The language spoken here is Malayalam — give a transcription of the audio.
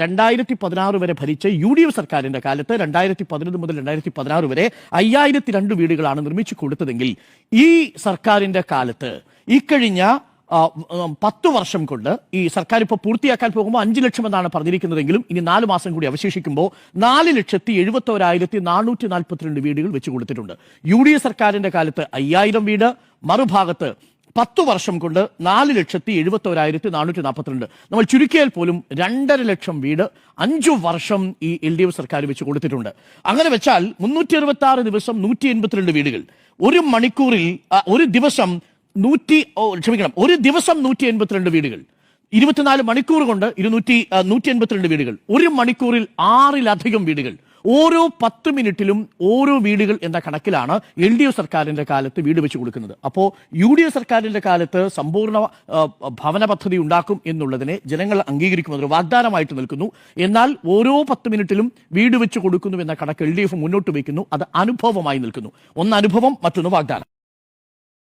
2016 വരെ ഭരിച്ച UDF സർക്കാരിന്റെ കാലത്ത് 2011 മുതൽ 2016 വരെ 5002 വീടുകളാണ് നിർമ്മിച്ചു കൊടുത്തതെങ്കിൽ ഈ സർക്കാരിന്റെ കാലത്ത് ഇക്കഴിഞ്ഞ 10 വർഷം കൊണ്ട് ഈ സർക്കാർ ഇപ്പോൾ പൂർത്തിയാക്കാൻ പോകുമ്പോൾ 5 ലക്ഷം എന്നാണ് പറഞ്ഞിരിക്കുന്നതെങ്കിലും ഇനി 4 മാസം കൂടി അവശേഷിക്കുമ്പോൾ 4,71,442 വീടുകൾ വെച്ചു കൊടുത്തിട്ടുണ്ട്. UDF സർക്കാരിന്റെ കാലത്ത് 5000 വീട്, മറുഭാഗത്ത് 10 വർഷം കൊണ്ട് 4,71,442. നമ്മൾ ചുരുക്കിയാൽ പോലും 2.5 ലക്ഷം വീട് 5 വർഷം ഈ LDF സർക്കാർ വെച്ച് കൊടുത്തിട്ടുണ്ട്. അങ്ങനെ വെച്ചാൽ 366 ദിവസം 182 വീടുകൾ, ഒരു മണിക്കൂറിൽ ഒരു ദിവസം 182 വീടുകൾ, 24 മണിക്കൂർ കൊണ്ട് 182 വീടുകൾ, ഒരു മണിക്കൂറിൽ 6-ലധികം വീടുകൾ, ഓരോ 10 മിനിറ്റിലും ഓരോ വീടുകൾ എന്ന കണക്കിലാണ് LDF സർക്കാരിന്റെ കാലത്ത് വീട് വെച്ച് കൊടുക്കുന്നത്. അപ്പോൾ UDF സർക്കാരിന്റെ കാലത്ത് സമ്പൂർണ്ണ ഭവന പദ്ധതി ഉണ്ടാക്കും എന്നുള്ളതിനെ ജനങ്ങൾ അംഗീകരിക്കുന്നതൊരു വാഗ്ദാനമായിട്ട് നിൽക്കുന്നു. എന്നാൽ ഓരോ 10 മിനിറ്റിലും വീട് വെച്ച് കൊടുക്കുന്നു എന്ന കണക്ക് LDF മുന്നോട്ട് വയ്ക്കുന്നു. അത് അനുഭവമായി നിൽക്കുന്നു. ഒന്ന് അനുഭവം, മറ്റൊന്ന് വാഗ്ദാനം.